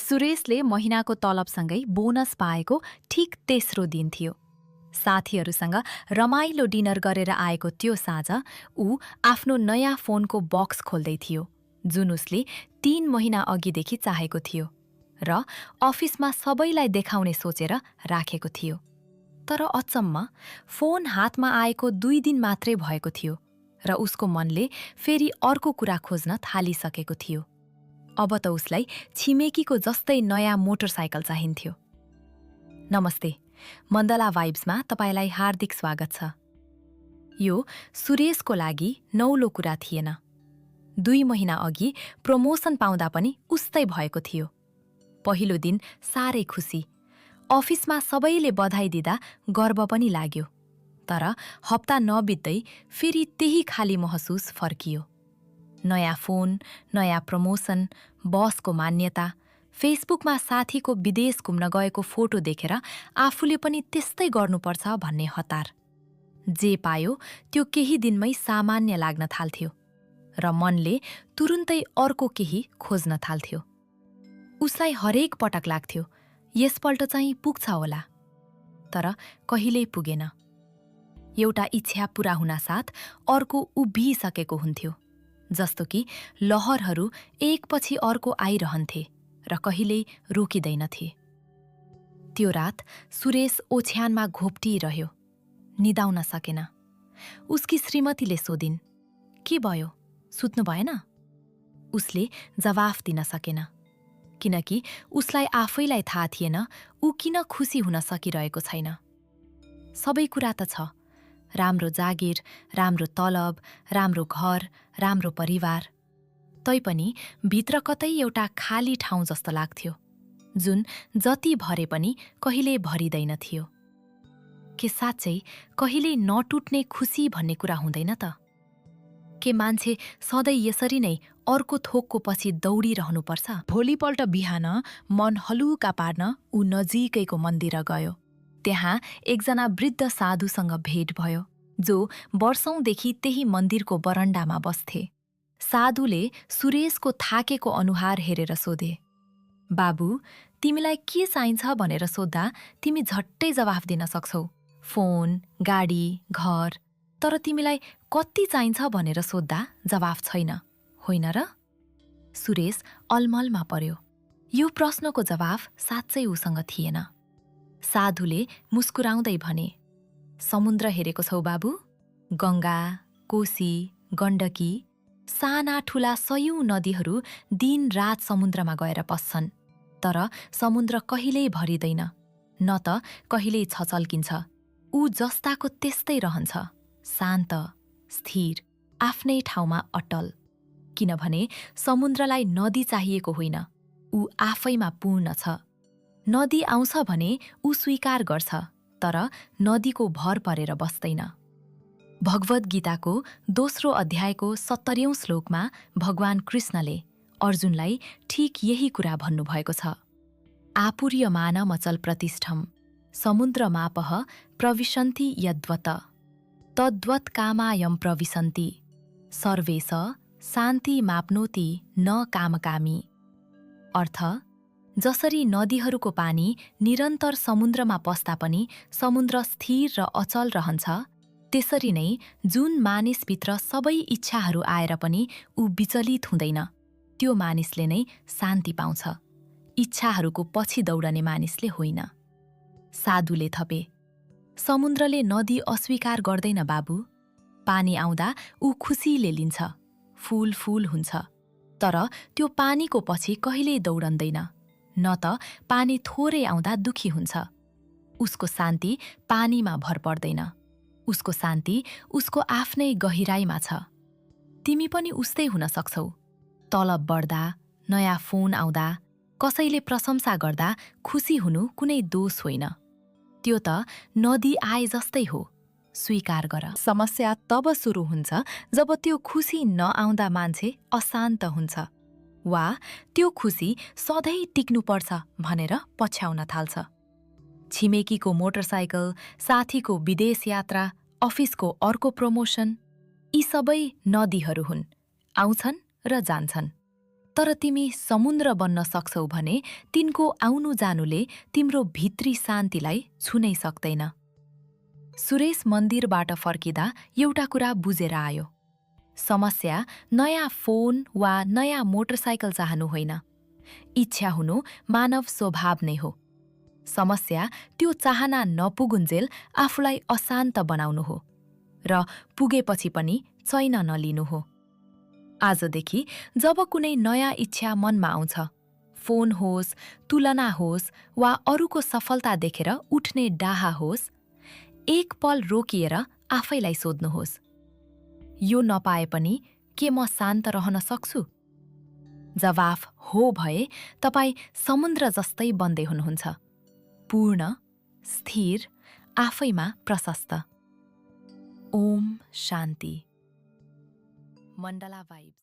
सुरेशले महिनाको तलबसँगै बोनस पाएको ठिक तेस्रो दिन थियो। साथीहरूसँग रमाइलो डिनर गरेर आएको त्यो साँझ ऊ आफ्नो नयाँ फोनको बक्स खोल्दै थियो, जुन उसले 3 महिना अघिदेखि चाहेको थियो र अफिसमा सबैलाई देखाउने सोचेर राखेको थियो। तर अचम्म, फोन हातमा आएको 2 दिन मात्रै भएको थियो र उसको मनले फेरि अर्को कुरा खोज्न थालिसकेको थियो। अब त उसलाई छिमेकीको जस्तै नयाँ मोटरसाइकल चाहिन्थ्यो। नमस्ते, मण्डला भाइब्समा तपाईलाई हार्दिक स्वागत छ। यो सुरेशको लागि नौलो कुरा थिएन। 2 महिना अघि प्रमोसन पाउँदा पनि उस्तै भएको थियो। पहिलो दिन साह्रै खुसी, अफिसमा सबैले बधाई दिँदा गर्व पनि लाग्यो। तर हप्ता नबित्दै फेरि त्यही खाली महसुस फर्कियो। नयाँ फोन, नयाँ प्रमोसन, बसको मान्यता, फेसबुकमा साथीको विदेश घुम्न गएको फोटो देखेर आफूले पनि त्यस्तै गर्नुपर्छ भन्ने हतार। जे पायो त्यो केही दिनमै सामान्य लाग्न थाल्थ्यो र मनले तुरुन्तै अर्को केही खोज्न थाल्थ्यो। उसलाई हरेक पटक लाग्थ्यो, यसपल्ट चाहिँ पुग्छ होला। तर कहिल्यै पुगेन। एउटा इच्छा पूरा हुनासाथ अर्को उभिसकेको हुन्थ्यो, जस्तो कि लहरहरू एकपछि अर्को आइरहन्थे र कहिल्यै रोकिँदैनथे। त्यो रात सुरेश ओछ्यानमा घोप्टिरह्यो, निदाउन सकेन। उसकी श्रीमतीले सोधिन्, के भयो, सुत्नु भएन? उसले जवाफ दिन सकेन, किनकि उसलाई आफैलाई थाहा थिएन ऊ किन खुसी हुन सकिरहेको छैन। सबै कुरा त छ, राम्रो जागिर, राम्रो तलब, राम्रो घर, राम्रो परिवार। तैपनि भित्र कतै एउटा खाली ठाउँ जस्तो लाग्थ्यो, जुन जति भरे पनि कहिल्यै भरिँदैन थियो। के साँच्चै कहिल्यै नटुट्ने खुसी भन्ने कुरा हुँदैन त? के मान्छे सधैँ यसरी नै अर्को थोकको पछि दौडिरहनुपर्छ? भोलिपल्ट बिहान मन हलुका पार्न ऊ नजिकैको मन्दिर गयो। त्यहाँ एकजना वृद्ध साधुसँग भेट भयो, जो वर्षौंदेखि त्यही मन्दिरको बरण्डामा बस्थे। साधुले सुरेशको थाकेको अनुहार हेरेर सोधे, बाबु, तिमीलाई के चाहिन्छ भनेर सोध्दा तिमी झट्टै जवाफ दिन सक्छौ, फोन, गाडी, घर। तर तिमीलाई कति चाहिन्छ भनेर सोध्दा जवाफ छैन, होइन र? सुरेश अलमलमा पर्यो। यो प्रश्नको जवाफ साँच्चै उसँग थिएन। साधुले मुस्कुराउँदै भने, समुद्र हेरेको छौ बाबु? गङ्गा, कोशी, गण्डकी, साना ठूला 100औं नदीहरू दिन रात समुद्रमा गएर पस्छन्, तर समुद्र कहिल्यै भरिँदैन, न त कहिल्यै छचल्किन्छ। ऊ जस्ताको त्यस्तै रहन्छ, शान्त, स्थिर, आफ्नै ठाउँमा अटल। किनभने समुद्रलाई नदी चाहिएको होइन, ऊ आफैमा पूर्ण छ। नदी आउँछ भने ऊ स्वीकार गर्छ, तर नदीको भर परेर बस्दैन। भगवद् गीताको 2 अध्यायको 70औं श्लोकमा भगवान कृष्णले अर्जुनलाई ठिक यही कुरा भन्नुभएको छ। आपूर्यमान मचल प्रतिष्ठम समुद्रमापः प्रविशन्ति यद्वत् तद्वत् कामायं प्रविशन्ति सर्वेश शान्ति माप्नोति न कामकामी। अर्थ, जसरी नदीहरूको पानी निरन्तर समुद्रमा पस्दा पनि समुद्र स्थिर र अचल रहन्छ, त्यसरी नै जुन मानिसभित्र सबै इच्छाहरू आएर पनि ऊ विचलित हुँदैन, त्यो मानिसले नै शान्ति पाउँछ, इच्छाहरूको पछि दौडने मानिसले होइन। साधुले थपे, समुद्रले नदी अस्वीकार गर्दैन बाबु। पानी आउँदा ऊ खुसीले लिन्छ, फूल फूल हुन्छ, तर त्यो पानीको पछि कहिल्यै दौडन्दैन, न त पानी थोरै आउँदा दुखी हुन्छ। उसको शान्ति पानीमा भर पर्दैन, उसको शान्ति उसको आफ्नै गहिराईमा छ। तिमी पनि उस्तै हुन सक्छौ। तलब बढ्दा, नयाँ फोन आउँदा, कसैले प्रशंसा गर्दा खुसी हुनु कुनै दोष होइन, त्यो त नदी आए जस्तै हो, स्वीकार गर। समस्या तब सुरु हुन्छ जब त्यो खुसी नआउँदा मान्छे अशान्त हुन्छ, वा त्यो खुसी सधैँ टिक्नुपर्छ भनेर पछ्याउन थाल्छ। छिमेकीको मोटरसाइकल, साथीको विदेश यात्रा, अफिसको अर्को प्रमोसन, यी सबै नदीहरू हुन्, आउँछन् र जान्छन्। तर तिमी समुद्र बन्न सक्छौ भने तिनको आउनु जानुले तिम्रो भित्री शान्तिलाई छुनै सक्दैन। सुरेश मन्दिरबाट फर्किँदा एउटा कुरा बुझेर आयो। समस्या नयाँ फोन वा नयाँ मोटरसाइकल चाहनु होइन। इच्छा हुनु मानव स्वभाव नै हो। समस्या त्यो चाहना नपुगुन्जेल आफूलाई अशान्त बनाउनु हो र पुगेपछि पनि चैन नलिनु हो। आजदेखि जब कुनै नयाँ इच्छा मनमा आउँछ, फोन होस्, तुलना होस् वा अरूको सफलता देखेर उठ्ने डाहा होस्, एक पल रोकिएर आफैलाई सोध्नुहोस्, यो नपाए पनि के म शान्त रहन सक्छु? जवाफ हो भए तपाईँ समुद्र जस्तै बन्दै हुनुहुन्छ, पूर्ण, स्थिर, आफैमा प्रशस्त। ओम शान्ति। मण्डला भाइब्स।